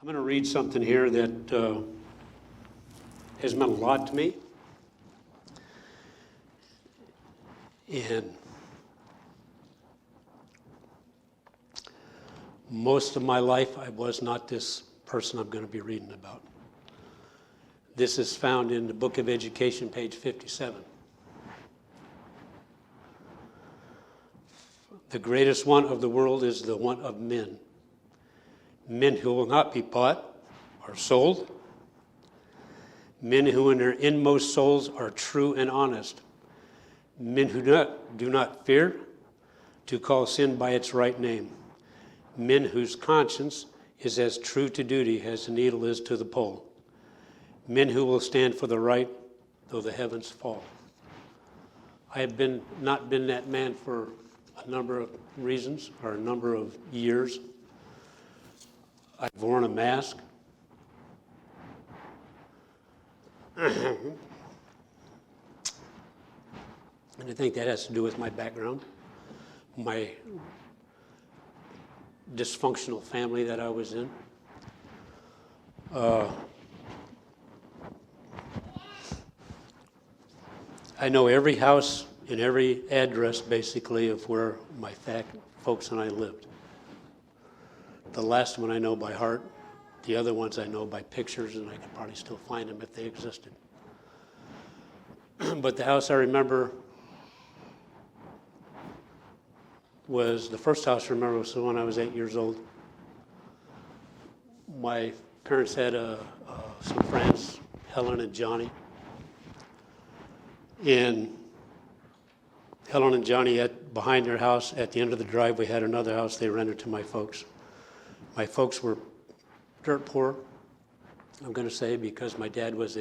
I'm going to read something here that has meant a lot to me. And most of my life, I was not this person I'm going to be reading about. This is found in the Book of Education, page 57. The greatest want of the world is the want of men. Men who will not be bought or sold. Men who in their inmost souls are true and honest. Men who do not fear to call sin by its right name. Men whose conscience is as true to duty as the needle is to the pole. Men who will stand for the right though the heavens fall. I have not been that man for a number of reasons or a number of years. I've worn a mask. And I think that has to do with my background, my dysfunctional family that I was in. I know every house and every address, basically, of where my folks and I lived. The last one I know by heart. The other ones I know by pictures, and I can probably still find them if they existed. But the house I remember was, the first house I remember was the one I was 8 years old. My parents had some friends, Helen and Johnny. And Helen and Johnny, behind their house, at the end of the driveway, had another house they rented to my folks. My folks were dirt poor, I'm going to say, because my dad was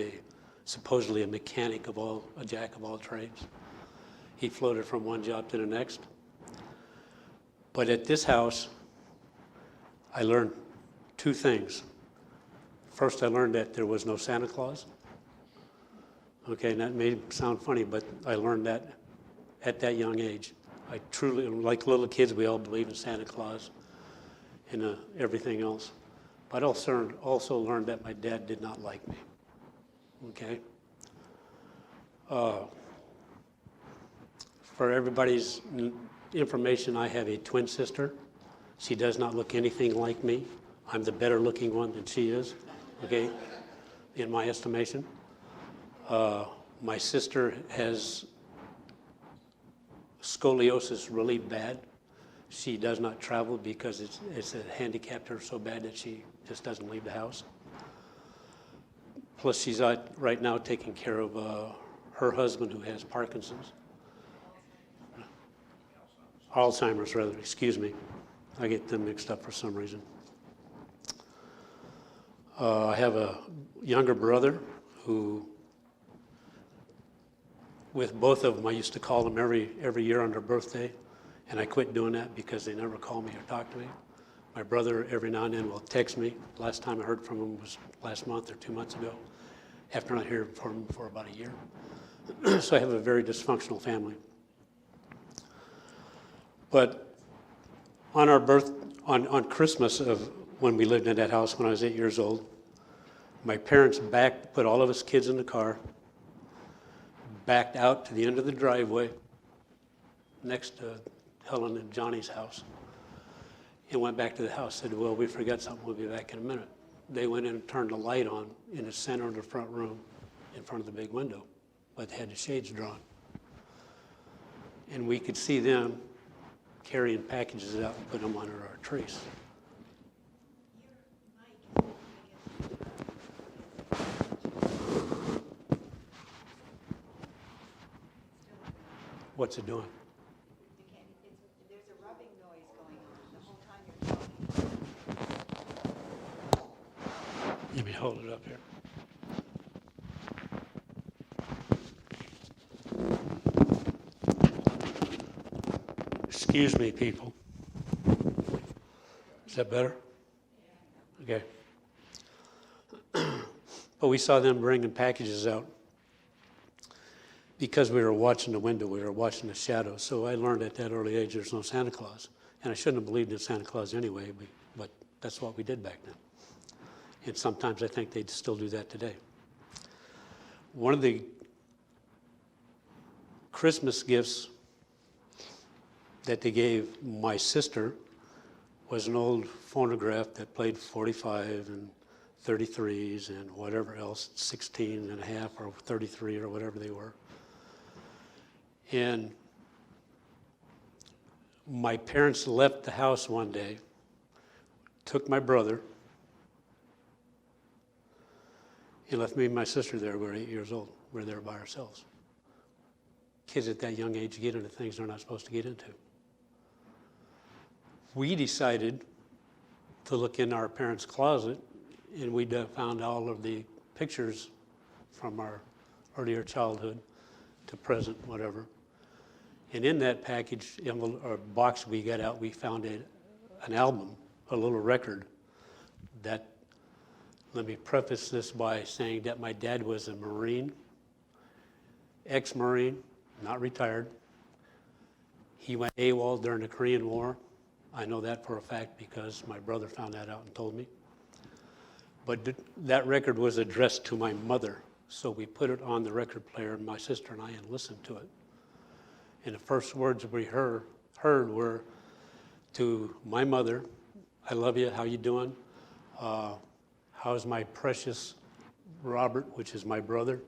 supposedly a mechanic a jack of all trades. He floated from one job to the next. But at this house, I learned two things. First, I learned that there was no Santa Claus. Okay, and that may sound funny, but I learned that at that young age. I truly, like little kids, we all believe in Santa Claus and everything else. But I also learned that my dad did not like me. Okay? For everybody's information, I have a twin sister. She does not look anything like me. I'm the better looking one than she is, okay, in my estimation. My sister has scoliosis really bad. She does not travel because it's handicapped her so bad that she just doesn't leave the house. Plus, she's out right now taking care of her husband who has Parkinson's. Alzheimer's, rather, excuse me. I get them mixed up for some reason. I have a younger brother who, with both of them, I used to call them every year on their birthday, and I quit doing that because they never call me or talk to me. My brother every now and then will text me. Last time I heard from him was last month or 2 months ago, after not hearing from him for about a year. So I have a very dysfunctional family. But on on Christmas of when we lived in that house when I was 8 years old, my parents put all of us kids in the car, backed out to the end of the driveway next to Helen and Johnny's house, and went back to the house. Said, well, we forgot something, we'll be back in a minute. They went in and turned the light on in the center of the front room in front of the big window, but they had the shades drawn. And we could see them carrying packages out and putting them under our trees. What's it doing? There's a rubbing noise going on the whole time you're talking. Let me hold it up here. Excuse me, people. Is that better? Okay. But we saw them bringing packages out. Because we were watching the window, we were watching the shadows. So I learned at that early age there's no Santa Claus. And I shouldn't have believed in Santa Claus anyway, but that's what we did back then. And sometimes I think they still do that today. One of the Christmas gifts that they gave my sister was an old phonograph that played 45 and 33s and whatever else, 16 and a half or 33 or whatever they were. And my parents left the house one day, took my brother, and left me and my sister there. We were 8 years old. We were there by ourselves. Kids at that young age get into things they're not supposed to get into. We decided to look in our parents' closet, and we found all of the pictures from our earlier childhood to present, whatever. And in that package, or box we got out, we found an album, a little record that, let me preface this by saying that my dad was a Marine, ex-Marine, not retired. He went AWOL during the Korean War. I know that for a fact because my brother found that out and told me. But that record was addressed to my mother, so we put it on the record player, my sister and I, and listened to it. And the first words we heard were to my mother, "I love you, how you doing? How's my precious Robert," which is my brother.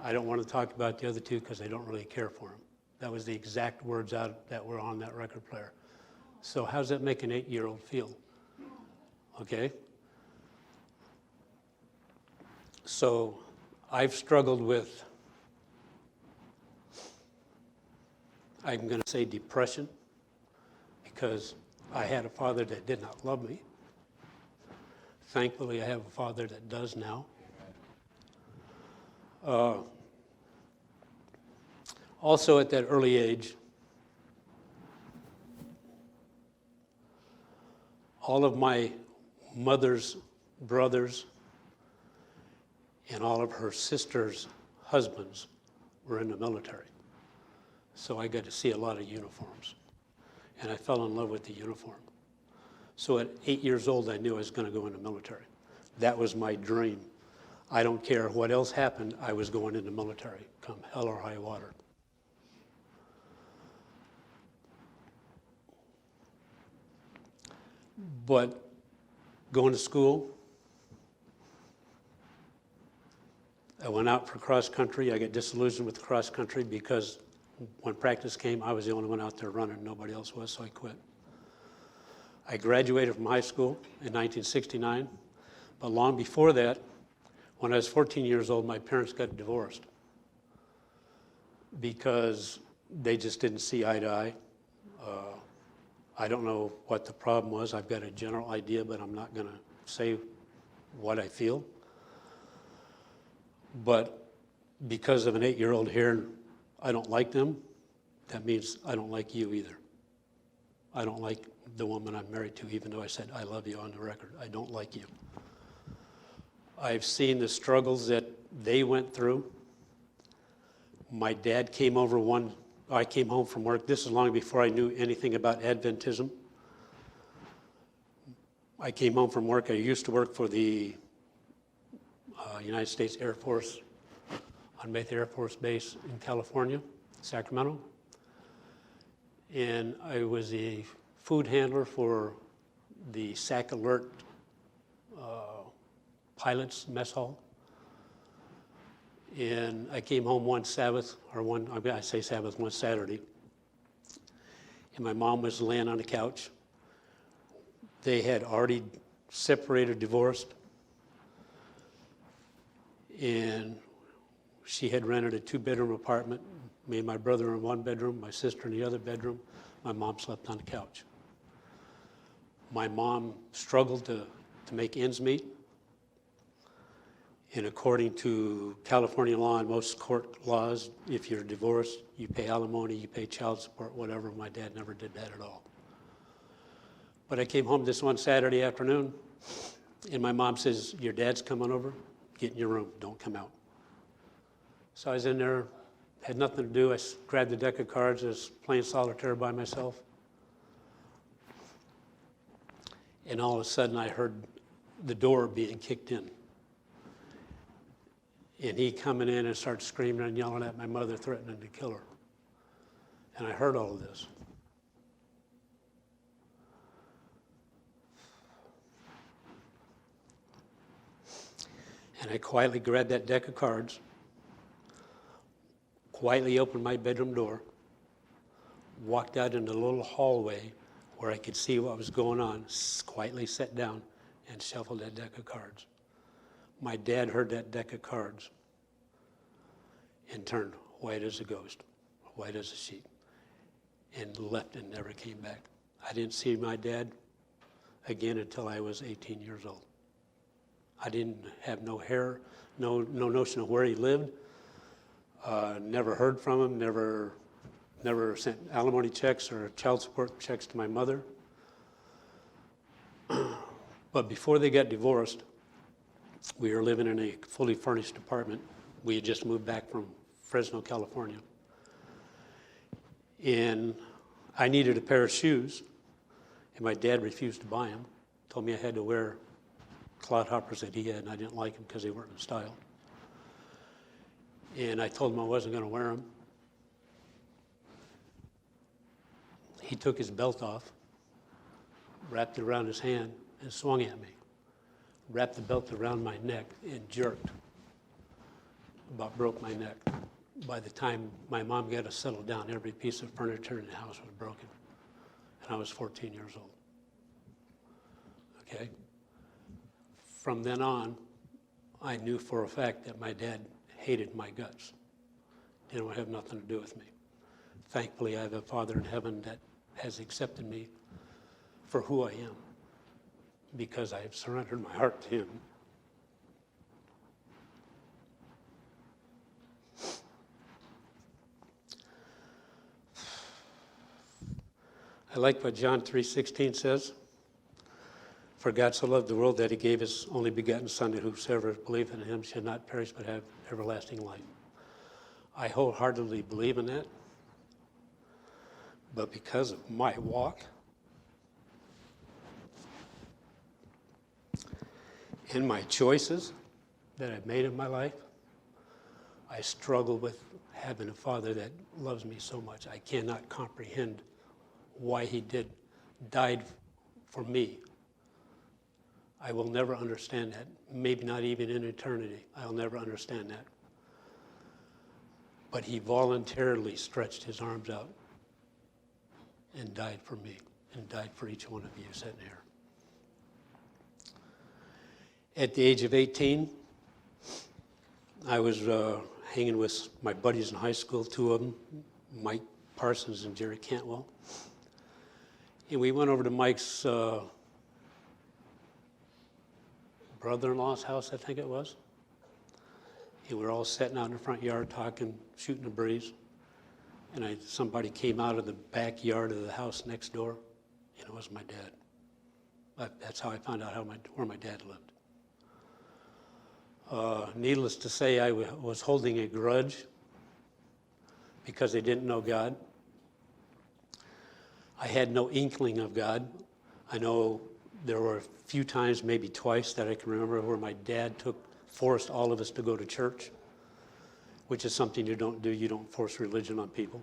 "I don't want to talk about the other two because I don't really care for him." That was the exact words that were on that record player. So how's that make an 8-year-old feel? Okay? So I've struggled with, I'm going to say depression, because I had a father that did not love me. Thankfully, I have a father that does now. Also at that early age, all of my mother's brothers and all of her sisters' husbands were in the military. So I got to see a lot of uniforms. And I fell in love with the uniform. So at 8 years old, I knew I was going to go in the military. That was my dream. I don't care what else happened, I was going in the military, come hell or high water. But going to school, I went out for cross country. I got disillusioned with cross country because when practice came, I was the only one out there running. Nobody else was, so I quit. I graduated from high school in 1969, but long before that, when I was 14 years old, my parents got divorced because they just didn't see eye to eye. I don't know what the problem was. I've got a general idea, but I'm not going to say what I feel. But because of an 8-year-old here, I don't like them. That means I don't like you either. I don't like the woman I'm married to, even though I said I love you on the record. I don't like you. I've seen the struggles that they went through. My dad came over I came home from work. This is long before I knew anything about Adventism. I came home from work. I used to work for the United States Air Force on Mayth Air Force Base in California, Sacramento. And I was a food handler for the SAC Alert pilots mess hall. And I came home one Sabbath, one Saturday, and my mom was laying on the couch. They had already separated, divorced, and she had rented a 2-bedroom apartment. Me and my brother in one bedroom, my sister in the other bedroom. My mom slept on the couch. My mom struggled to make ends meet. And according to California law and most court laws, if you're divorced, you pay alimony, you pay child support, whatever. My dad never did that at all. But I came home this one Saturday afternoon, and my mom says, "Your dad's coming over, get in your room, don't come out." So I was in there, had nothing to do. I grabbed the deck of cards, I was playing solitaire by myself. And all of a sudden I heard the door being kicked in. And he coming in and starts screaming and yelling at my mother, threatening to kill her. And I heard all of this. And I quietly grabbed that deck of cards, quietly opened my bedroom door, walked out into the little hallway where I could see what was going on, quietly sat down and shuffled that deck of cards. My dad heard that deck of cards and turned white as a ghost, white as a sheet, and left and never came back. I didn't see my dad again until I was 18 years old. I didn't have no hair, no notion of where he lived. Never heard from him, never sent alimony checks or child support checks to my mother. But before they got divorced, we were living in a fully furnished apartment. We had just moved back from Fresno, California. And I needed a pair of shoes, and my dad refused to buy them. Told me I had to wear clodhoppers that he had, and I didn't like them because they weren't in style. And I told him I wasn't going to wear them. He took his belt off, wrapped it around his hand, and swung at me. Wrapped the belt around my neck and jerked. About broke my neck. By the time my mom got us settled down, every piece of furniture in the house was broken. And I was 14 years old. Okay? From then on, I knew for a fact that my dad hated my guts. Didn't want to have nothing to do with me. Thankfully, I have a Father in heaven that has accepted me for who I am, because I have surrendered my heart to him. I like what John 3:16 says. For God so loved the world that he gave his only begotten Son, that whosoever believeth in him should not perish but have everlasting life. I wholeheartedly believe in that. But because of my walk and my choices that I've made in my life, I struggle with having a Father that loves me so much. I cannot comprehend why he died for me. I will never understand that. Maybe not even in eternity. I'll never understand that. But he voluntarily stretched his arms out and died for me, and died for each one of you sitting here. At the age of 18, I was hanging with my buddies in high school, two of them, Mike Parsons and Jerry Cantwell. And we went over to Mike's brother-in-law's house, I think it was. And we were all sitting out in the front yard talking, shooting the breeze. And somebody came out of the backyard of the house next door, and it was my dad. That's how I found out where my dad lived. Needless to say, I was holding a grudge because I didn't know God. I had no inkling of God. I know there were a few times, maybe twice, that I can remember where my dad forced all of us to go to church, which is something you don't do. You don't force religion on people.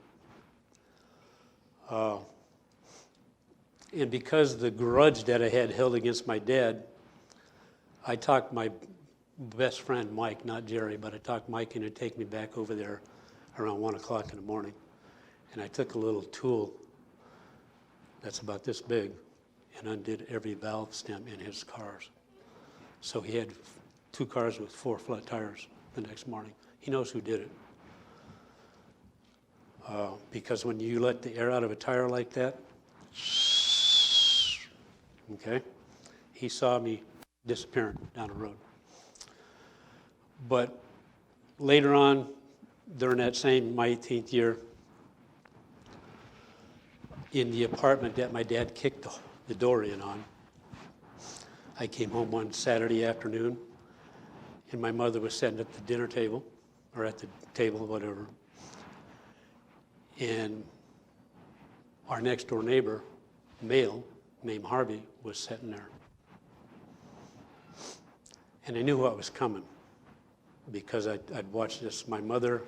And because the grudge that I had held against my dad, I talked my best friend, Mike, not Jerry, but I talked Mike into take me back over there around 1 o'clock in the morning. And I took a little tool that's about this big and undid every valve stem in his cars. So he had 2 cars with 4 flat tires the next morning. He knows who did it. Because when you let the air out of a tire like that, okay, he saw me disappearing down the road. But later on, during that same, my 18th year, in the apartment that my dad kicked the door in on, I came home one Saturday afternoon, and my mother was sitting at the dinner table, or at the table, whatever. And our next door neighbor, male, named Harvey, was sitting there. And I knew what was coming because I'd watched this. My mother,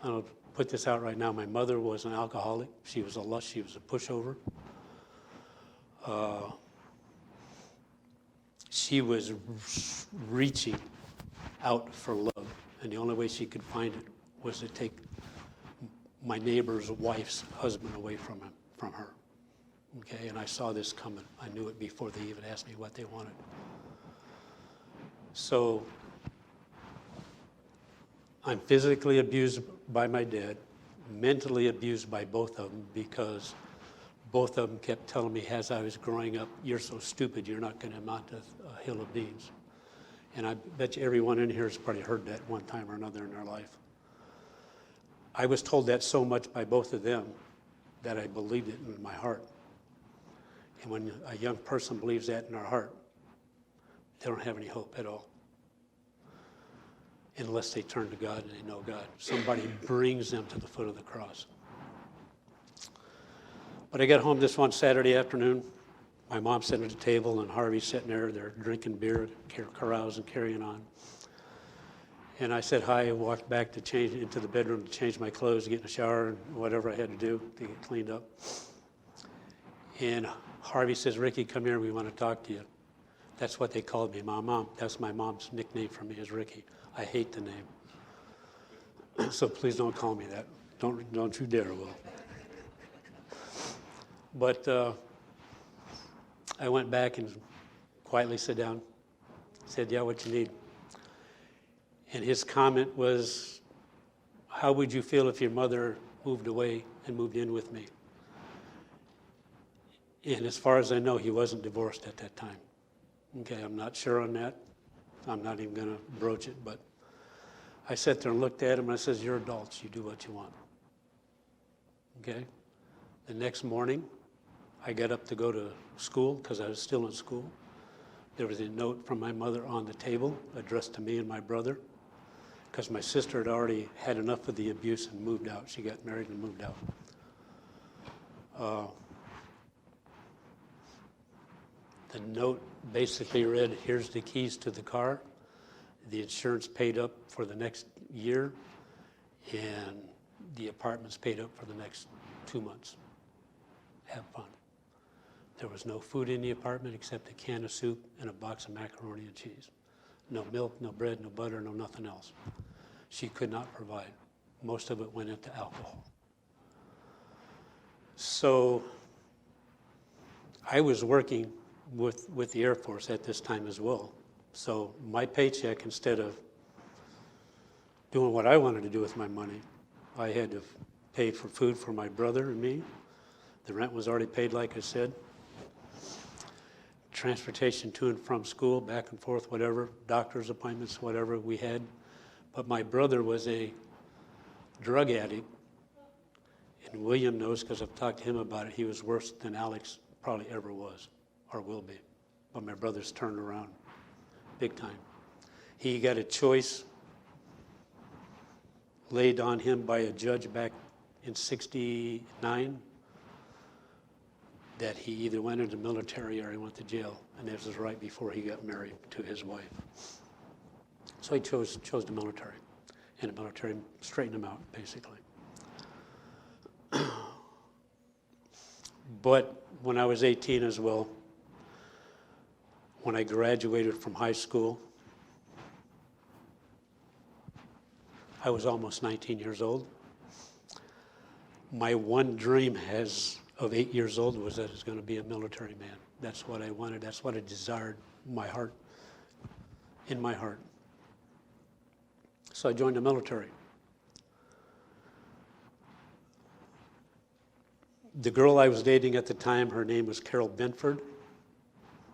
I'll put this out right now, my mother was an alcoholic. She was a lust, she was a pushover. She was reaching out for love, and the only way she could find it was to take my neighbor's wife's husband away from her. Okay, and I saw this coming. I knew it before they even asked me what they wanted. So I'm physically abused by my dad, mentally abused by both of them, because both of them kept telling me as I was growing up, "You're so stupid, you're not going to amount to a hill of beans." And I bet you everyone in here has probably heard that one time or another in their life. I was told that so much by both of them that I believed it in my heart. And when a young person believes that in their heart, they don't have any hope at all, unless they turn to God and they know God. Somebody brings them to the foot of the cross. But I got home this one Saturday afternoon. My mom's sitting at the table, and Harvey's sitting there. They're drinking beer, carousing, carrying on. And I said hi and walked back to change into the bedroom to change my clothes, to get in the shower, and whatever I had to do to get cleaned up. And Harvey says, "Ricky, come here. We want to talk to you." That's what they called me, my mom. That's my mom's nickname for me, is Ricky. I hate the name. So please don't call me that. Don't you dare, Will. But I went back and quietly sat down. Said, "Yeah, what you need?" And his comment was, "How would you feel if your mother moved away and moved in with me?" And as far as I know, he wasn't divorced at that time. Okay, I'm not sure on that. I'm not even going to broach it, but I sat there and looked at him and I says, "You're adults, you do what you want." Okay? The next morning, I got up to go to school because I was still in school. There was a note from my mother on the table addressed to me and my brother, because my sister had already had enough of the abuse and moved out. She got married and moved out. The note basically read, "Here's the keys to the car. The insurance paid up for the next year, and the apartment's paid up for the next 2 months. Have fun." There was no food in the apartment except a can of soup and a box of macaroni and cheese. No milk, no bread, no butter, no nothing else. She could not provide. Most of it went into alcohol. So I was working with the Air Force at this time as well. So my paycheck, instead of doing what I wanted to do with my money, I had to pay for food for my brother and me. The rent was already paid, like I said. Transportation to and from school, back and forth, whatever, doctor's appointments, whatever we had. But my brother was a drug addict, and William knows because I've talked to him about it. He was worse than Alex probably ever was or will be. But my brother's turned around big time. He got a choice laid on him by a judge back in '69 that he either went into the military or he went to jail. And this was right before he got married to his wife. So he chose the military. And the military straightened him out, basically. But when I was 18 as well, when I graduated from high school, I was almost 19 years old. My one dream of 8 years old was that I was going to be a military man. That's what I wanted. That's what I desired in my heart. So I joined the military. The girl I was dating at the time, her name was Carol Benford.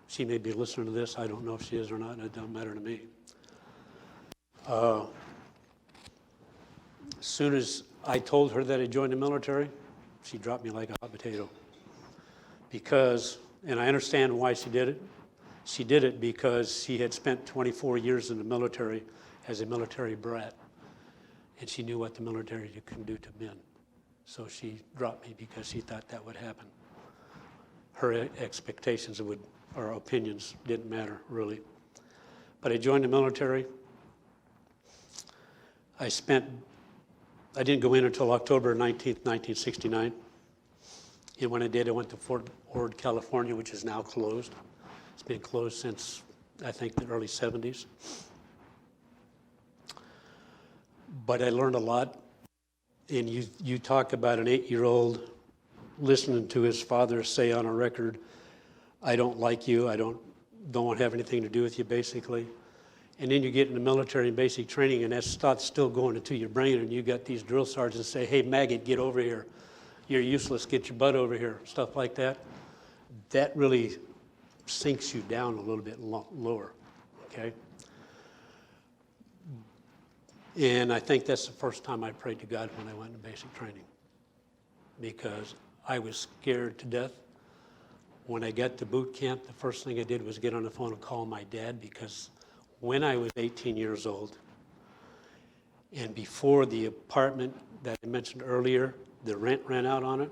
She may be listening to this. I don't know if she is or not, and it doesn't matter to me. As soon as I told her that I joined the military, she dropped me like a hot potato. Because, and I understand why she did it. She did it because she had spent 24 years in the military as a military brat. And she knew what the military can do to men. So she dropped me because she thought that would happen. Her expectations or opinions didn't matter, really. But I joined the military. I didn't go in until October 19th, 1969. And when I did, I went to Fort Ord, California, which is now closed. It's been closed since, I think, the early 70s. But I learned a lot. And you talk about an 8-year-old listening to his father say on a record, I don't like you, I don't want to have anything to do with you, basically. And then you get in the military and basic training, and that thought's still going into your brain, and you got these drill sergeants say, hey, maggot, get over here. You're useless, get your butt over here, stuff like that. That really sinks you down a little bit lower, okay? And I think that's the first time I prayed to God when I went into basic training, because I was scared to death. When I got to boot camp, the first thing I did was get on the phone and call my dad, because when I was 18 years old, and before the apartment that I mentioned earlier, the rent ran out on it,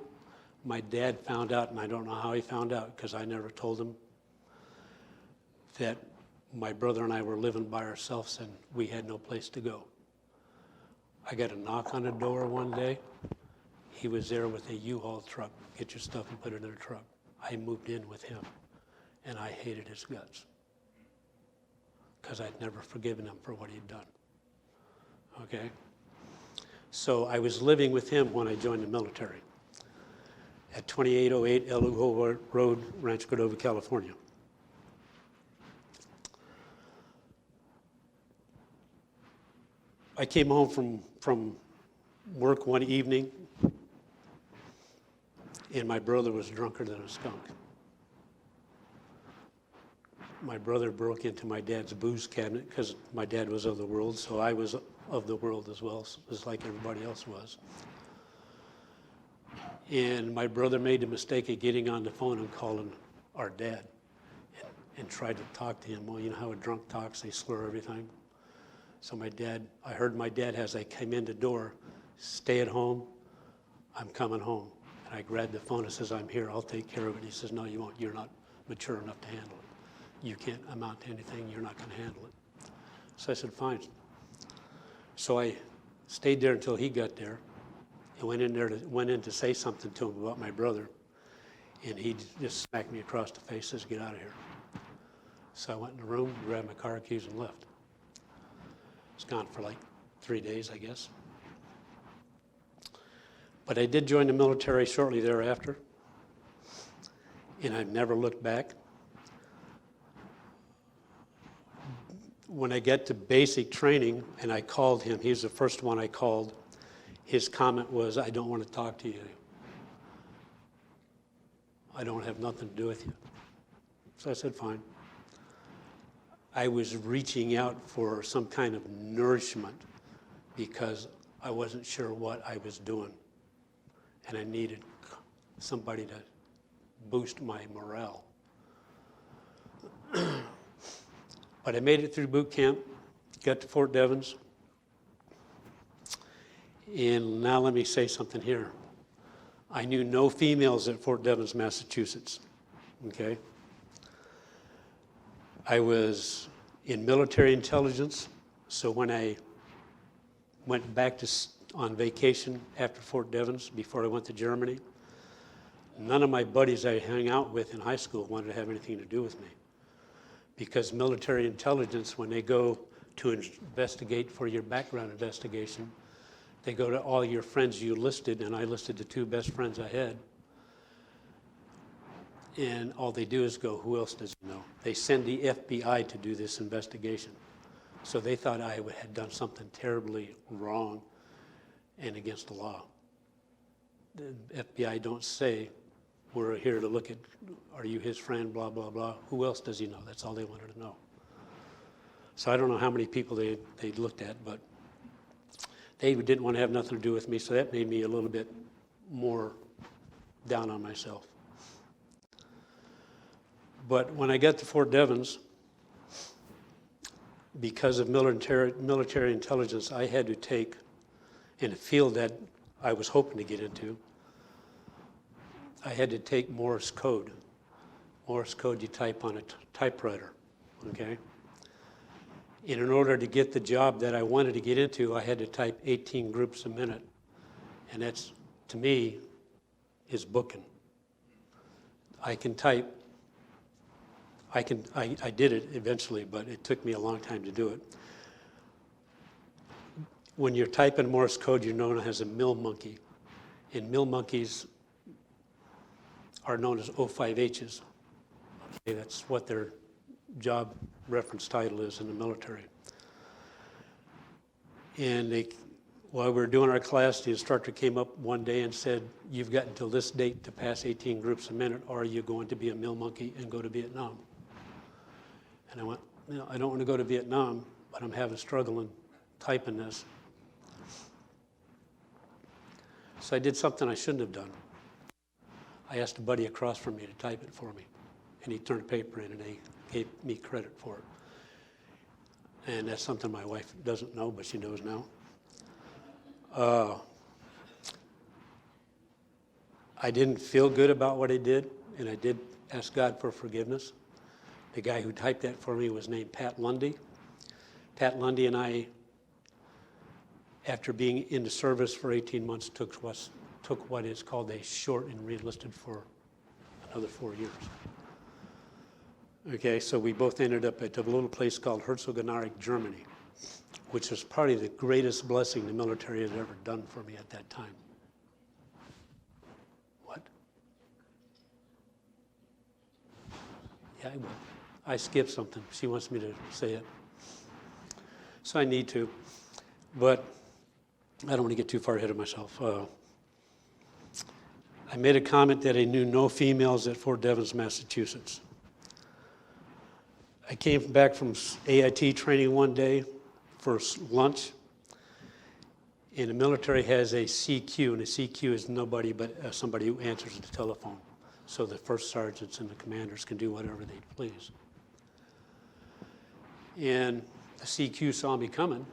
my dad found out, and I don't know how he found out because I never told him, that my brother and I were living by ourselves and we had no place to go. I got a knock on the door one day. He was there with a U-Haul truck. Get your stuff and put it in a truck. I moved in with him, and I hated his guts because I'd never forgiven him for what he'd done. Okay? So I was living with him when I joined the military at 2808 El Lujo Road, Rancho Cordova, California. I came home from work one evening, and my brother was drunker than a skunk. My brother broke into my dad's booze cabinet because my dad was of the world, so I was of the world as well, just like everybody else was. And my brother made the mistake of getting on the phone and calling our dad and tried to talk to him. Well, you know how a drunk talks, they slur everything. So I heard my dad as I came in the door, stay at home, I'm coming home. And I grabbed the phone and says, I'm here, I'll take care of it. He says, no, you won't, you're not mature enough to handle it. You can't amount to anything, you're not gonna handle it. So I said, fine. So I stayed there until he got there. I went in to say something to him about my brother, and he just smacked me across the face, says, get out of here. So I went in the room, grabbed my car keys, and left. It's gone for like 3 days, I guess. But I did join the military shortly thereafter, and I've never looked back. When I get to basic training, and I called him, he was the first one I called, his comment was, I don't want to talk to you. I don't have nothing to do with you. So I said, fine. I was reaching out for some kind of nourishment because I wasn't sure what I was doing. And I needed somebody to boost my morale. But I made it through boot camp, got to Fort Devens. And now let me say something here. I knew no females at Fort Devens, Massachusetts, okay? I was in military intelligence, so when I went back on vacation after Fort Devens, before I went to Germany, none of my buddies I hung out with in high school wanted to have anything to do with me. Because military intelligence, when they go to investigate for your background investigation, they go to all your friends you listed, and I listed the 2 best friends I had. And all they do is go, who else does he know? They send the FBI to do this investigation. So they thought I had done something terribly wrong and against the law. The FBI don't say, we're here to look at, are you his friend, blah, blah, blah. Who else does he know? That's all they wanted to know. So I don't know how many people they looked at, but they didn't want to have nothing to do with me, so that made me a little bit more down on myself. But when I got to Fort Devens, because of military intelligence, I had to take, in a field that I was hoping to get into, I had to take Morse code. Morse code you type on a typewriter, okay? And in order to get the job that I wanted to get into, I had to type 18 groups a minute. And that's, to me, is booking. I can type. I did it eventually, but it took me a long time to do it. When you're typing Morse code, you're known as a mill monkey. And mill monkeys are known as O5Hs. Okay, that's what their job reference title is in the military. And while we were doing our class, the instructor came up one day and said, "You've got until this date to pass 18 groups a minute, or you're going to be a mill monkey and go to Vietnam." And I went, I don't want to go to Vietnam, but I'm having struggle in typing this. So I did something I shouldn't have done. I asked a buddy across from me to type it for me. And he turned the paper in and he gave me credit for it. And that's something my wife doesn't know, but she knows now. I didn't feel good about what I did, and I did ask God for forgiveness. The guy who typed that for me was named Pat Lundy. Pat Lundy and I, after being in the service for 18 months, took what is called a short and re-enlisted for another 4 years. Okay, so we both ended up at a little place called Herzogenaurach, Germany, which was probably the greatest blessing the military had ever done for me at that time. What? Yeah, I will. I skipped something. She wants me to say it. So I need to, but I don't want to get too far ahead of myself. I made a comment that I knew no females at Fort Devens, Massachusetts. I came back from AIT training one day for lunch, and the military has a CQ, and a CQ is nobody but somebody who answers the telephone. So the first sergeants and the commanders can do whatever they please. And the CQ saw me coming,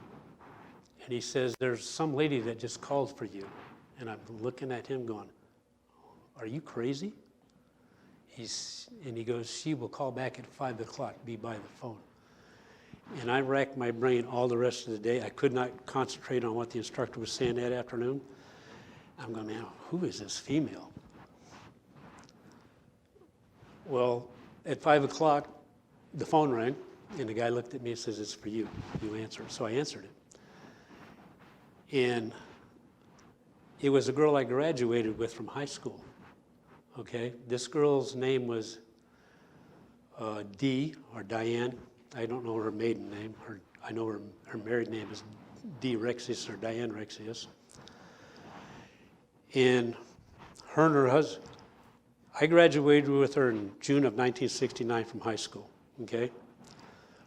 and he says, "There's some lady that just called for you." And I'm looking at him going, "Are you crazy?" And he goes, "She will call back at 5 o'clock, be by the phone." And I racked my brain all the rest of the day. I could not concentrate on what the instructor was saying that afternoon. I'm going, "Man, who is this female?" Well, at 5 o'clock, the phone rang, and the guy looked at me and says, "It's for you. You answer it." So I answered it. And it was a girl I graduated with from high school. Okay, this girl's name was Dee, or Diane. I don't know her maiden name. I know her married name is Dee Rexius, or Diane Rexius. And her husband, I graduated with her in June of 1969 from high school, okay?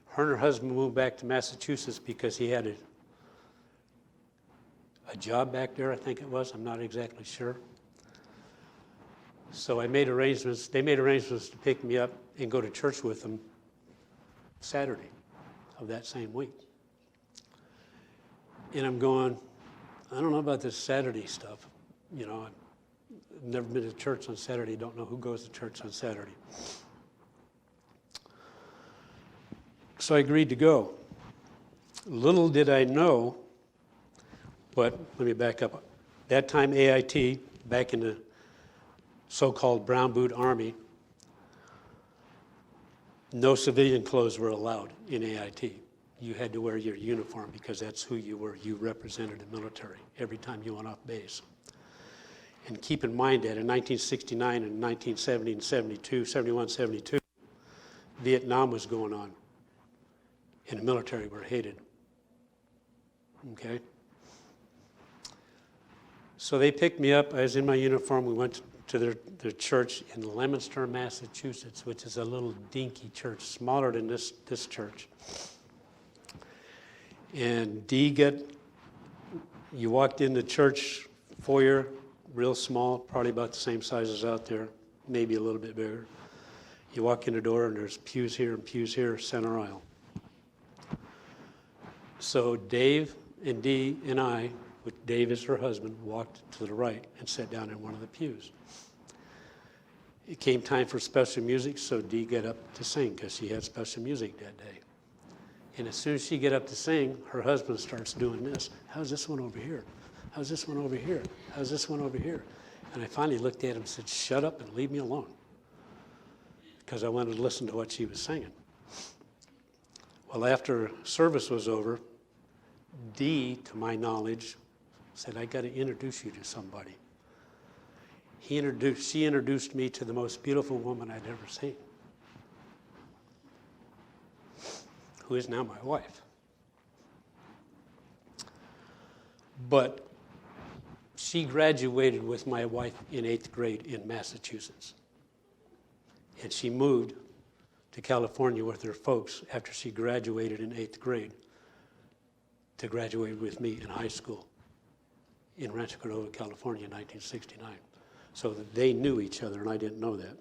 Her and her husband moved back to Massachusetts because he had a job back there, I think it was. I'm not exactly sure. So they made arrangements to pick me up and go to church with them Saturday of that same week. And I'm going, I don't know about this Saturday stuff. You know, I've never been to church on Saturday, don't know who goes to church on Saturday. So I agreed to go. Little did I know, but let me back up. That time AIT, back in the so-called Brown Boot Army, no civilian clothes were allowed in AIT. You had to wear your uniform because that's who you were. You represented the military every time you went off base. And keep in mind that in 1969 and 1970 and 72, 71, 72, Vietnam was going on. And the military were hated. Okay? So they picked me up. I was in my uniform. We went to their church in Leominster, Massachusetts, which is a little dinky church, smaller than this church. And you walked in the church foyer, real small, probably about the same size as out there, maybe a little bit bigger. You walk in the door and there's pews here, center aisle. So Dave and Dee and I, with Dave as her husband, walked to the right and sat down in one of the pews. It came time for special music, so Dee got up to sing because she had special music that day. And as soon as she get up to sing, her husband starts doing this. How's this one over here? How's this one over here? How's this one over here? And I finally looked at him and said, shut up and leave me alone. Because I wanted to listen to what she was singing. Well, after service was over, Dee, to my knowledge, said, I got to introduce you to somebody. She introduced me to the most beautiful woman I'd ever seen, who is now my wife. But she graduated with my wife in 8th grade in Massachusetts. And she moved to California with her folks after she graduated in 8th grade to graduate with me in high school in Rancho Cordova, California in 1969. So that they knew each other, and I didn't know that.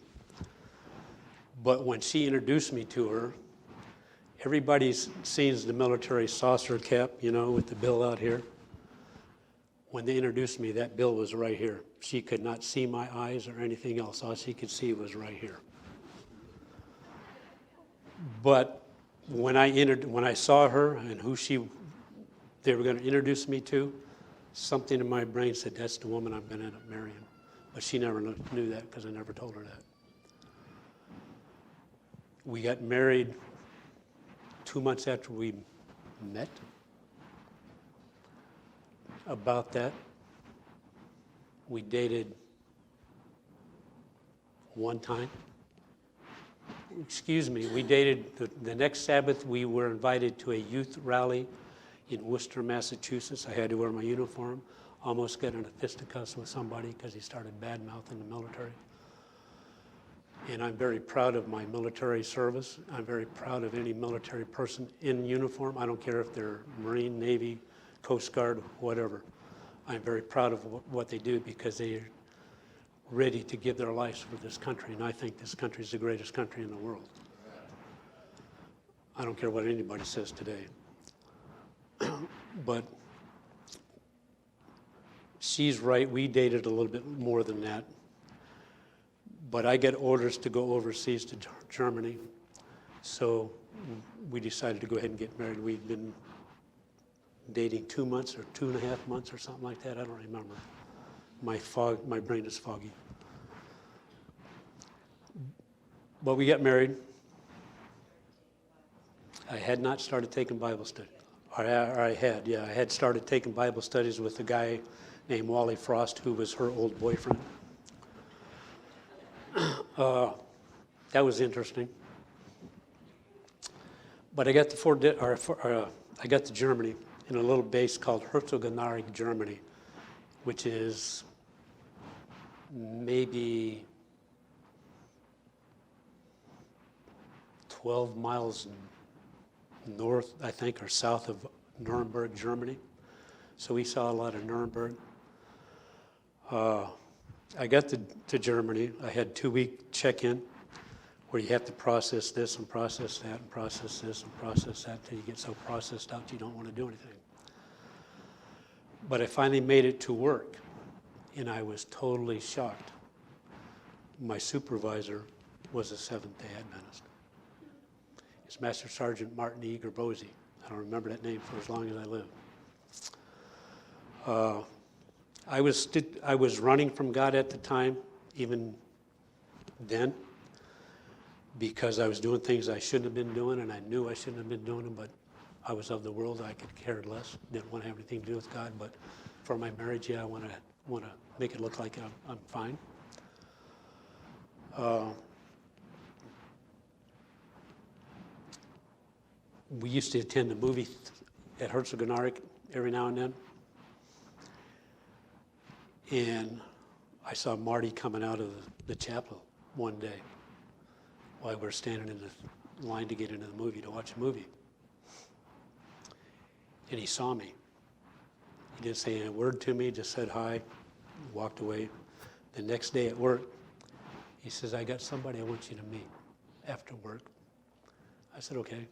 But when she introduced me to her, everybody sees the military saucer cap, you know, with the bill out here. When they introduced me, that bill was right here. She could not see my eyes or anything else. All she could see was right here. But when I saw her and who they were going to introduce me to, something in my brain said, that's the woman I'm going to end up marrying. But she never knew that because I never told her that. We got married 2 months after we met. About that, we dated one time. Excuse me, we dated the next Sabbath. We were invited to a youth rally in Worcester, Massachusetts. I had to wear my uniform. Almost got in a fisticuffs with somebody because he started badmouthing the military. And I'm very proud of my military service. I'm very proud of any military person in uniform. I don't care if they're Marine, Navy, Coast Guard, whatever. I'm very proud of what they do because they're ready to give their lives for this country. And I think this country is the greatest country in the world. I don't care what anybody says today. But she's right, we dated a little bit more than that. But I get orders to go overseas to Germany. So we decided to go ahead and get married. We'd been dating 2 months or 2.5 months or something like that. I don't remember. My brain is foggy. But we got married. I had not started taking Bible study. I had started taking Bible studies with a guy named Wally Frost, who was her old boyfriend. That was interesting. But I got to Germany in a little base called Herzogenaurach, Germany, which is maybe 12 miles north, I think, or south of Nuremberg, Germany. So we saw a lot of Nuremberg. I got to Germany. I had 2-week check-in where you have to process this and process that and process this and process that until you get so processed out you don't want to do anything. But I finally made it to work, and I was totally shocked. My supervisor was a Seventh-day Adventist. It's Master Sergeant Martin E. Gerbosi. I don't remember that name for as long as I live. I was running from God at the time, even then, because I was doing things I shouldn't have been doing, and I knew I shouldn't have been doing them, but I was of the world. I could care less. Didn't want to have anything to do with God. But for my marriage, yeah, I want to make it look like I'm fine. We used to attend a movie at Herzogenaurach every now and then. And I saw Marty coming out of the chapel one day while we were standing in the line to get into the movie, to watch a movie. And he saw me. He didn't say a word to me, just said hi, walked away. The next day at work, he says, I got somebody I want you to meet after work. I said, okay.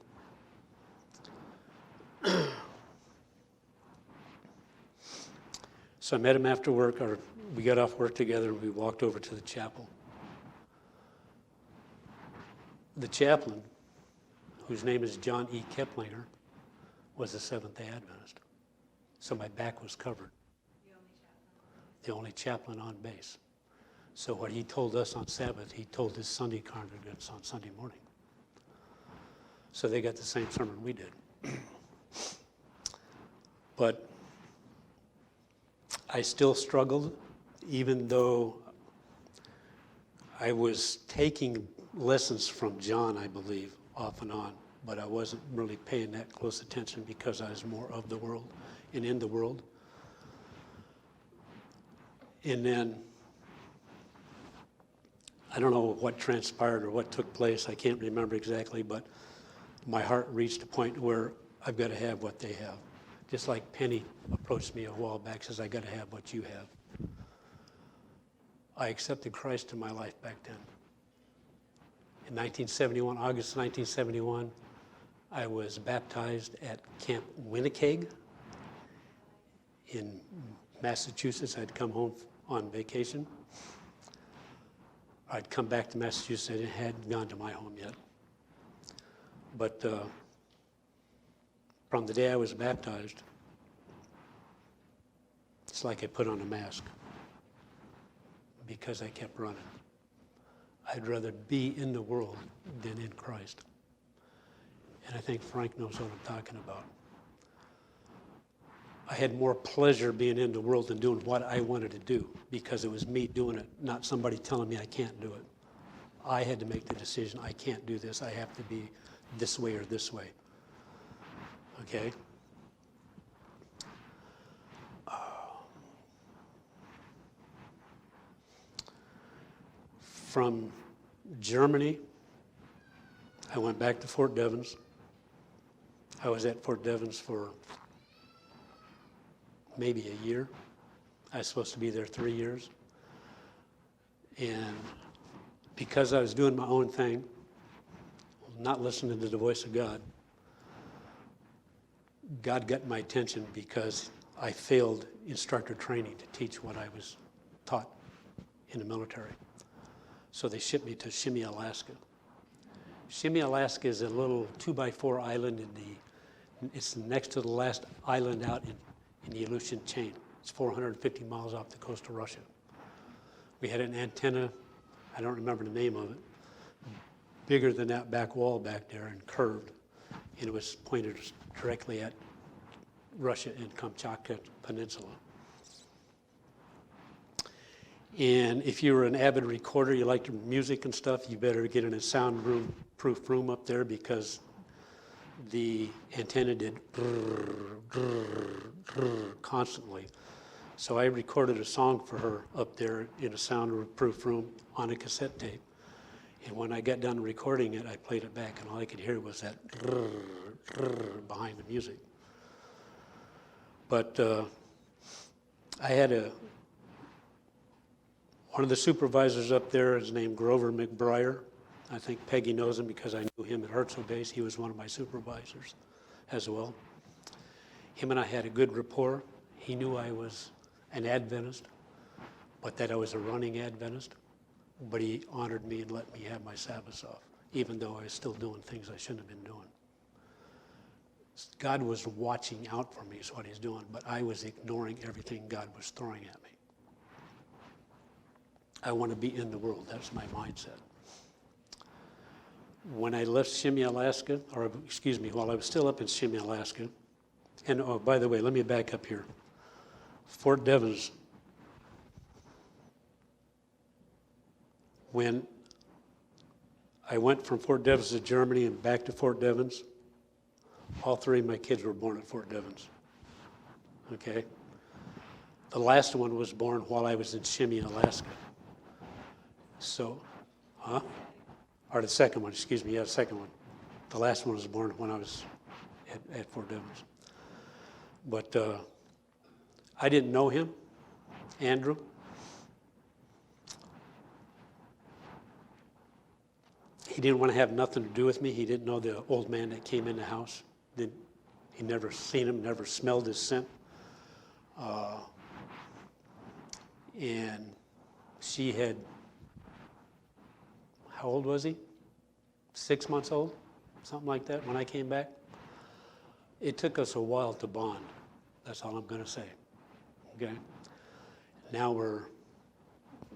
So I met him after work, or we got off work together, and we walked over to the chapel. The chaplain, whose name is John E. Keplinger, was a Seventh-day Adventist. So my back was covered. The only chaplain on base. So what he told us on Sabbath, he told his Sunday congregants on Sunday morning. So they got the same sermon we did. But I still struggled, even though I was taking lessons from John, I believe, off and on, but I wasn't really paying that close attention because I was more of the world and in the world. And then, I don't know what transpired or what took place, I can't remember exactly, but my heart reached a point where I've got to have what they have. Just like Penny approached me a while back, says, I got to have what you have. I accepted Christ in my life back then. In 1971, August 1971, I was baptized at Camp Winnipeg in Massachusetts. I'd come home on vacation. I'd come back to Massachusetts. I hadn't gone to my home yet. But from the day I was baptized, it's like I put on a mask because I kept running. I'd rather be in the world than in Christ. And I think Frank knows what I'm talking about. I had more pleasure being in the world than doing what I wanted to do because it was me doing it, not somebody telling me I can't do it. I had to make the decision, I can't do this, I have to be this way or this way. Okay? From Germany, I went back to Fort Devens. I was at Fort Devens for maybe a year. I was supposed to be there 3 years. And because I was doing my own thing, not listening to the voice of God, God got my attention because I failed instructor training to teach what I was taught in the military. So they shipped me to Shimmy, Alaska. Shimmy, Alaska is a little 2x4 island it's next to the last island out in the Aleutian chain. It's 450 miles off the coast of Russia. We had an antenna, I don't remember the name of it, bigger than that back wall back there and curved. And it was pointed directly at Russia and Kamchatka Peninsula. And if you were an avid recorder, you liked music and stuff, you better get in a soundproof room up there because the antenna did grrr, grrr, grrr constantly. So I recorded a song for her up there in a soundproof room on a cassette tape. And when I got done recording it, I played it back, and all I could hear was that grrr, grrr behind the music. But I had one of the supervisors up there is named Grover McBriar. I think Peggy knows him because I knew him at Herzl Base. He was one of my supervisors as well. Him and I had a good rapport. He knew I was an Adventist, but that I was a running Adventist. But he honored me and let me have my Sabbaths off, even though I was still doing things I shouldn't have been doing. God was watching out for me is what he's doing, but I was ignoring everything God was throwing at me. I want to be in the world. That's my mindset. When I left Shimmy, Alaska, while I was still up in Shimmy, Alaska, and oh, by the way, let me back up here. Fort Devens, when I went from Fort Devens to Germany and back to Fort Devens, all three of my kids were born at Fort Devens. Okay? The last one was born while I was in Shimmy, Alaska. So, or the second one, the second one. The last one was born when I was at Fort Devens. But I didn't know him, Andrew. He didn't want to have nothing to do with me. He didn't know the old man that came in the house. He never seen him, never smelled his scent. And she had, how old was he? 6 months old, something like that, when I came back. It took us a while to bond. That's all I'm going to say. Okay? Now we're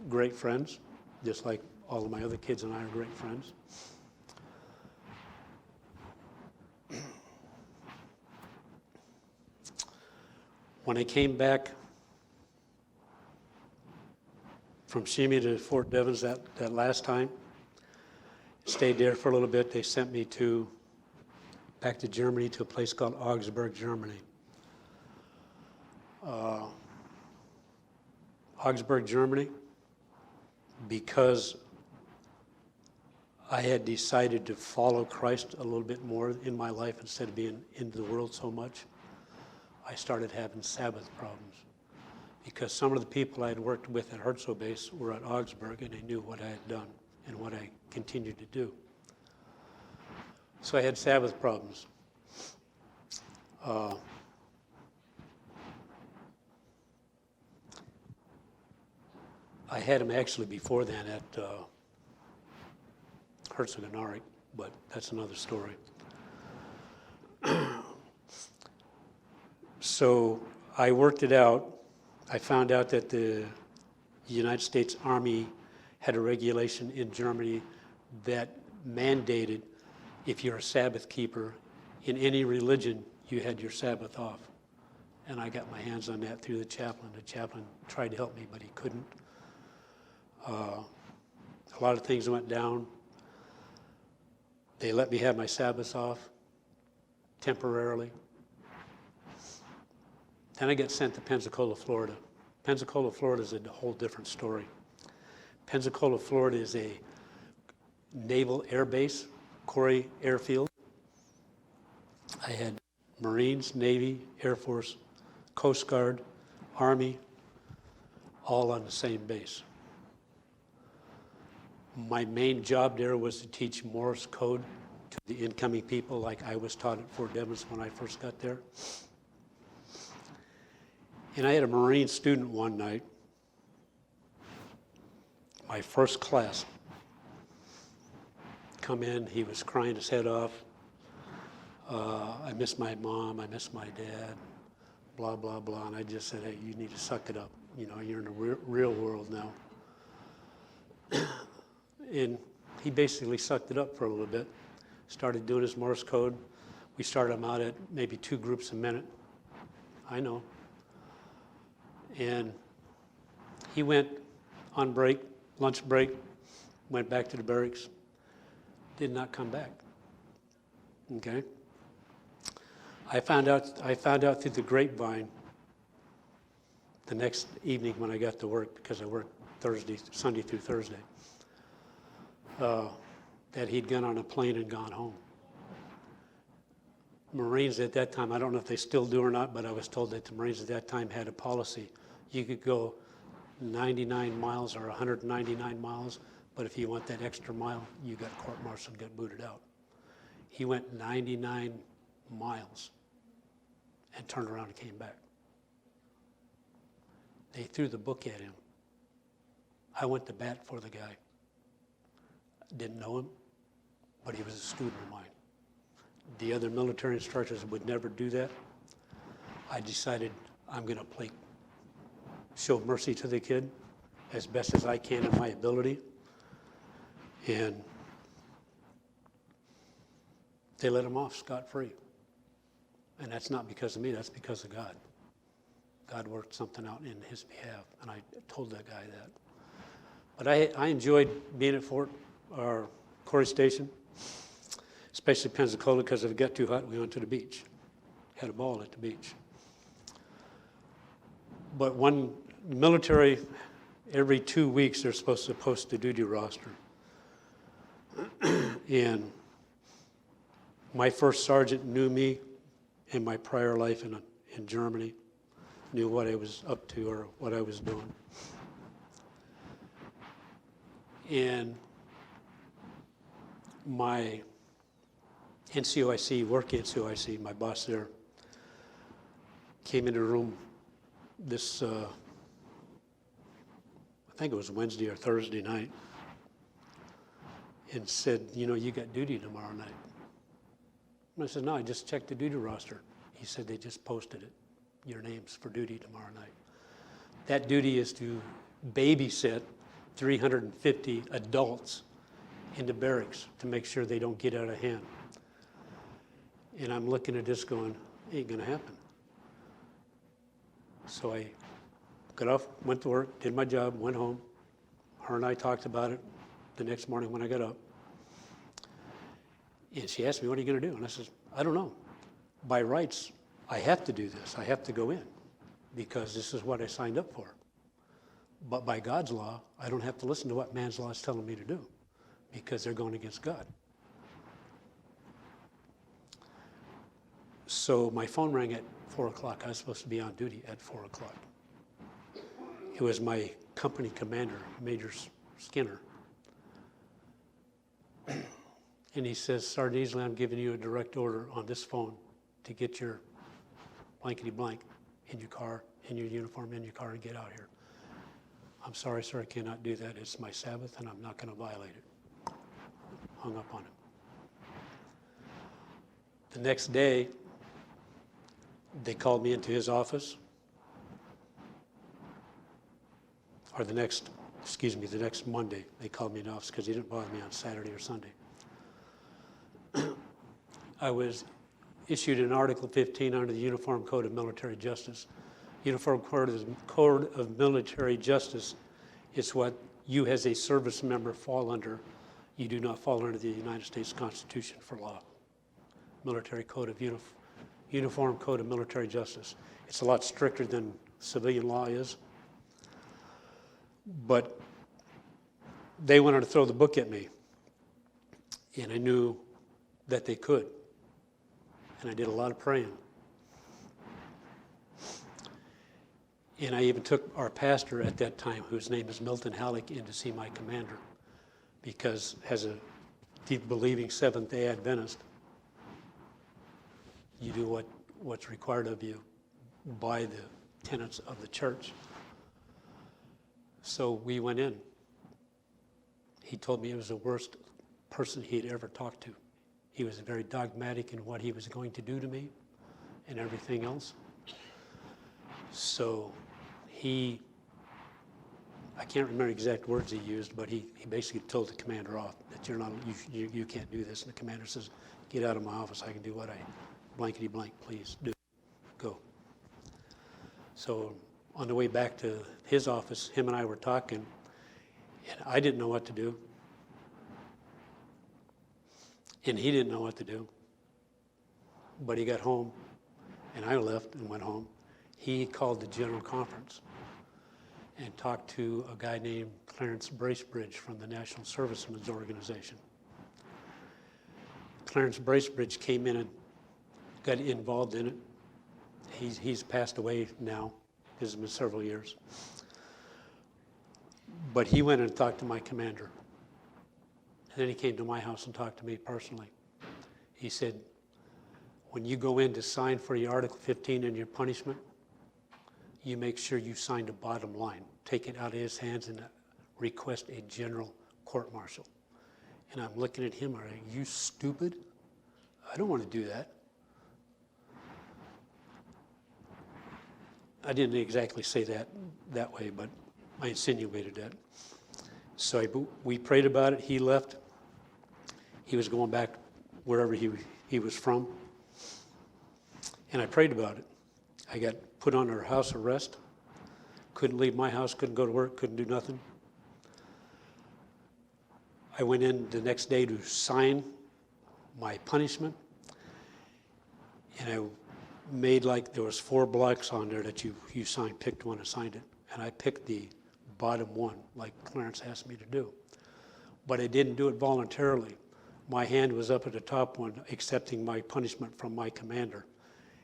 great friends, just like all of my other kids and I are great friends. When I came back from Shimi to Fort Devens that last time, stayed there for a little bit. They sent me back to Germany, to a place called Augsburg, Germany. Augsburg, Germany, because I had decided to follow Christ a little bit more in my life instead of being into the world so much, I started having Sabbath problems. Because some of the people I had worked with at Herzl Base were at Augsburg, and they knew what I had done and what I continued to do. So I had Sabbath problems. I had them actually before then at Herzegovina, but that's another story. So I worked it out. I found out that the United States Army had a regulation in Germany that mandated if you're a Sabbath keeper in any religion, you had your Sabbath off. And I got my hands on that through the chaplain. The chaplain tried to help me, but he couldn't. A lot of things went down. They let me have my Sabbath off temporarily. Then I got sent to Pensacola, Florida. Pensacola, Florida is a whole different story. Pensacola, Florida is a naval air base, Corey Airfield. I had Marines, Navy, Air Force, Coast Guard, Army, all on the same base. My main job there was to teach Morse code to the incoming people like I was taught at Fort Devens when I first got there. And I had a Marine student one night, my first class, come in. He was crying his head off. I miss my mom, I miss my dad, blah, blah, blah. And I just said, hey, you need to suck it up. You know, you're in the real world now. And he basically sucked it up for a little bit, started doing his Morse code. We started him out at maybe 2 groups a minute. I know. And he went on break, lunch break, went back to the barracks, did not come back. Okay? I found out through the grapevine the next evening when I got to work, because I worked Sunday through Thursday, that he'd gone on a plane and gone home. Marines at that time, I don't know if they still do or not, but I was told that the Marines at that time had a policy. You could go 99 miles or 199 miles, but if you went that extra mile, you got court-martialed and got booted out. He went 99 miles and turned around and came back. They threw the book at him. I went to bat for the guy. Didn't know him, but he was a student of mine. The other military instructors would never do that. I decided I'm going to show mercy to the kid as best as I can in my ability. And they let him off scot-free. And that's not because of me, that's because of God. God worked something out in his behalf, and I told that guy that. But I enjoyed being at Corey Station, especially Pensacola, because if it got too hot, we went to the beach. Had a ball at the beach. But one military, every 2 weeks, they're supposed to post a duty roster. And my first sergeant knew me in my prior life in Germany, knew what I was up to or what I was doing. And my NCOIC, work NCOIC, my boss there, came into the room this, I think it was Wednesday or Thursday night, and said, you know, you got duty tomorrow night. And I said, no, I just checked the duty roster. He said, they just posted it, your names for duty tomorrow night. That duty is to babysit 350 adults in the barracks to make sure they don't get out of hand. And I'm looking at this going, ain't gonna happen. So I got off, went to work, did my job, went home. Her and I talked about it the next morning when I got up. And she asked me, what are you gonna do? And I said, I don't know. By rights, I have to do this. I have to go in because this is what I signed up for. But by God's law, I don't have to listen to what man's law is telling me to do because they're going against God. So my phone rang at 4 o'clock. I was supposed to be on duty at 4 o'clock. It was my company commander, Major Skinner. And he says, Sergeant Easley, I'm giving you a direct order on this phone to get your blankety blank in your car, in your uniform, in your car, and get out here. I'm sorry, sir, I cannot do that. It's my Sabbath, and I'm not going to violate it. Hung up on him. The next day, they called me into his office. Or the next Monday, they called me in the office because he didn't bother me on Saturday or Sunday. I was issued an Article 15 under the Uniform Code of Military Justice. Uniform Code of Military Justice is what you as a service member fall under. You do not fall under the United States Constitution for law. Military Code of Uniform Code of Military Justice. It's a lot stricter than civilian law is. But they wanted to throw the book at me. And I knew that they could. And I did a lot of praying. And I even took our pastor at that time, whose name is Milton Halleck, in to see my commander. Because as a deep believing Seventh-day Adventist, you do what's required of you by the tenets of the church. So we went in. He told me it was the worst person he'd ever talked to. He was very dogmatic in what he was going to do to me and everything else. So I can't remember exact words he used, but he basically told the commander off that you can't do this. And the commander says, get out of my office. I can do what I blankety blank, please do. Go. So on the way back to his office, him and I were talking, and I didn't know what to do. And he didn't know what to do. But he got home, and I left and went home. He called the general conference and talked to a guy named Clarence Bracebridge from the National Servicemen's Organization. Clarence Bracebridge came in and got involved in it. He's passed away now. It's been several years. But he went and talked to my commander. And then he came to my house and talked to me personally. He said, when you go in to sign for your Article 15 and your punishment, you make sure you sign the bottom line. Take it out of his hands and request a general court-martial. And I'm looking at him, are you stupid? I don't want to do that. I didn't exactly say that way, but I insinuated that. So we prayed about it. He left. He was going back wherever he was from. And I prayed about it. I got put under house arrest. Couldn't leave my house, couldn't go to work, couldn't do nothing. I went in the next day to sign my punishment. And I made like there was 4 blocks on there that you signed, picked one and signed it. And I picked the bottom one, like Clarence asked me to do. But I didn't do it voluntarily. My hand was up at the top one, accepting my punishment from my commander.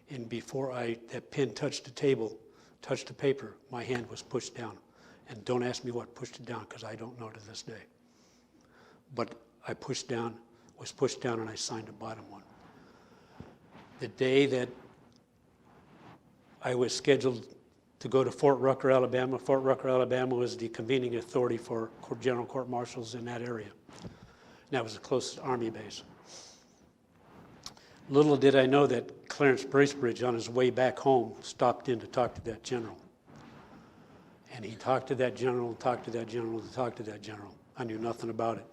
And before that pen touched the table, touched the paper, my hand was pushed down. And don't ask me what pushed it down, because I don't know to this day. But I was pushed down, and I signed the bottom one. The day that I was scheduled to go to Fort Rucker, Alabama. Fort Rucker, Alabama was the convening authority for general court-martials in that area. And that was the closest Army base. Little did I know that Clarence Bracebridge, on his way back home, stopped in to talk to that general. And he talked to that general, talked to that general, talked to that general. I knew nothing about it.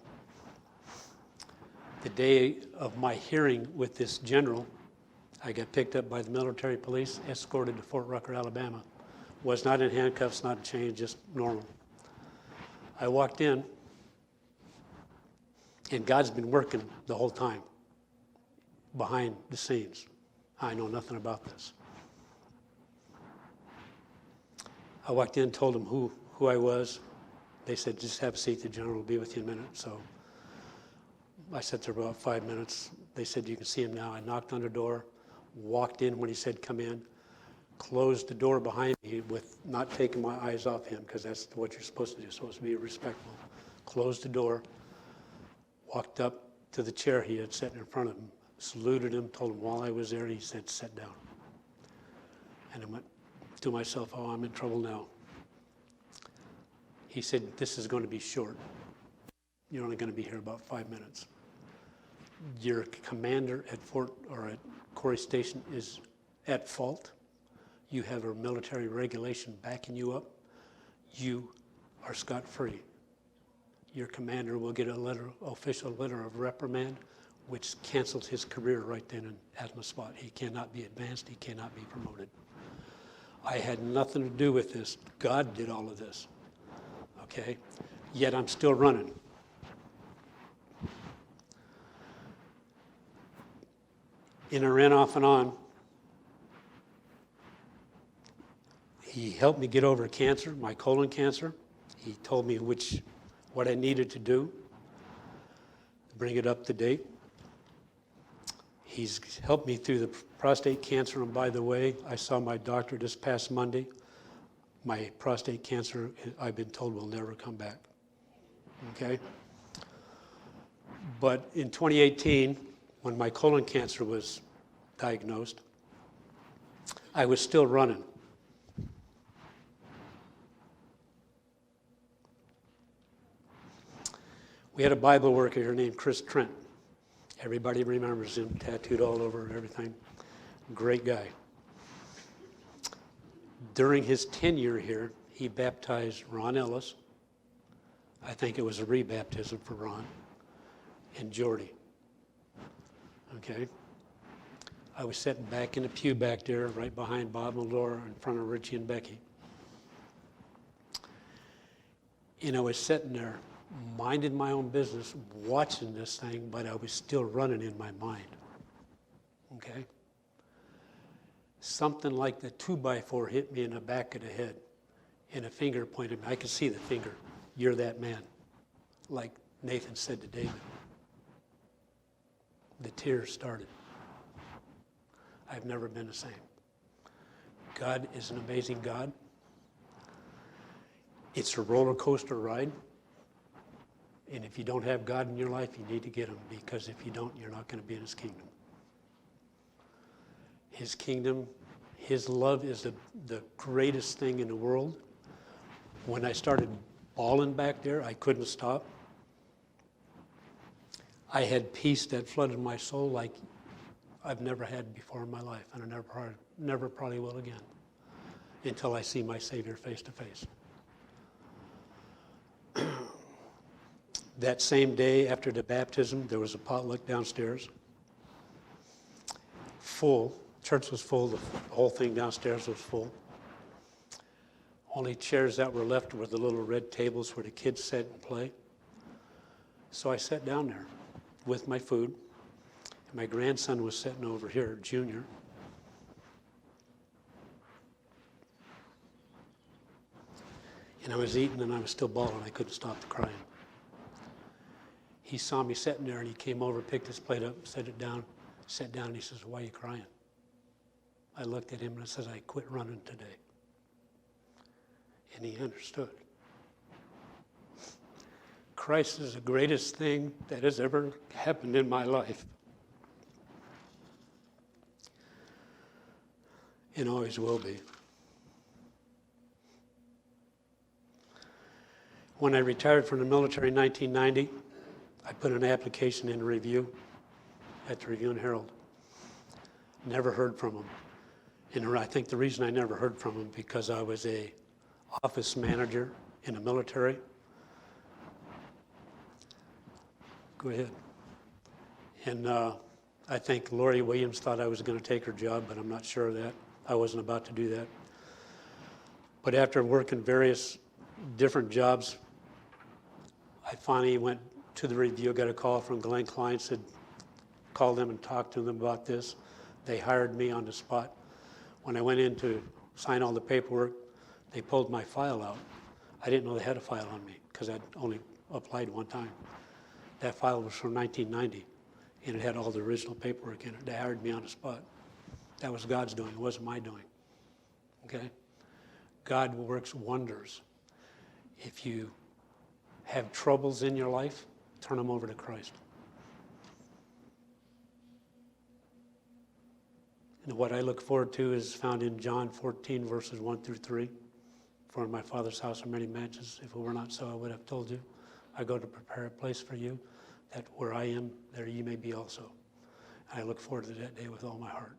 The day of my hearing with this general, I got picked up by the military police, escorted to Fort Rucker, Alabama. Was not in handcuffs, not in chains, just normal. I walked in, and God's been working the whole time behind the scenes. I know nothing about this. I walked in, told them who I was. They said, just have a seat, the general will be with you in a minute. So I sat there about 5 minutes. They said, you can see him now. I knocked on the door, walked in when he said, come in, closed the door behind me with not taking my eyes off him, because that's what you're supposed to do, you're supposed to be respectful. Closed the door, walked up to the chair he had sat in front of him, saluted him, told him while I was there, he said, sit down. And I went to myself, oh, I'm in trouble now. He said, this is going to be short. You're only going to be here about 5 minutes. Your commander at Corey Station is at fault. You have a military regulation backing you up. You are scot-free. Your commander will get a official letter of reprimand, which cancels his career right then and at the spot. He cannot be advanced. He cannot be promoted. I had nothing to do with this. God did all of this. Okay? Yet I'm still running. In a ran off and on, he helped me get over cancer, my colon cancer. He told me what I needed to do to bring it up to date. He's helped me through the prostate cancer, and by the way, I saw my doctor this past Monday. My prostate cancer, I've been told, will never come back. Okay? But in 2018, when my colon cancer was diagnosed, I was still running. We had a Bible worker here named Chris Trent. Everybody remembers him, tattooed all over and everything. Great guy. During his tenure here, he baptized Ron Ellis. I think it was a rebaptism for Ron and Jordy. Okay? I was sitting back in the pew back there, right behind Bob and Laura, in front of Richie and Becky. And I was sitting there, minding my own business, watching this thing, but I was still running in my mind. Okay? Something like the 2x4 hit me in the back of the head, and a finger pointed me. I could see the finger. You're that man. Like Nathan said to David. The tears started. I've never been the same. God is an amazing God. It's a roller coaster ride. And if you don't have God in your life, you need to get him, because if you don't, you're not going to be in his kingdom. His kingdom, his love is the greatest thing in the world. When I started bawling back there, I couldn't stop. I had peace that flooded my soul like I've never had before in my life, and I never probably will again, until I see my Savior face to face. That same day after the baptism, there was a potluck downstairs. Full. Church was full. The whole thing downstairs was full. Only chairs that were left were the little red tables where the kids sat and play. So I sat down there with my food. And my grandson was sitting over here, Junior. And I was eating and I was still bawling. I couldn't stop the crying. He saw me sitting there and he came over, picked his plate up, set it down, sat down, and he says, why are you crying? I looked at him and I said, I quit running today. And he understood. Christ is the greatest thing that has ever happened in my life. And always will be. When I retired from the military in 1990, I put an application in review at the Review and Herald. Never heard from him. And I think the reason I never heard from him because I was a office manager in the military. Go ahead. And I think Lori Williams thought I was going to take her job, but I'm not sure of that. I wasn't about to do that. But after working various different jobs, I finally went to the review, got a call from Glenn Klein, said, call them and talk to them about this. They hired me on the spot. When I went in to sign all the paperwork, they pulled my file out. I didn't know they had a file on me because I'd only applied one time. That file was from 1990, and it had all the original paperwork in it. They hired me on the spot. That was God's doing. It wasn't my doing. Okay? God works wonders. If you have troubles in your life, turn them over to Christ. And what I look forward to is found in John 14, verses 1 through 3. For in my Father's house are many mansions. If it were not so, I would have told you. I go to prepare a place for you, that where I am, there you may be also. And I look forward to that day with all my heart.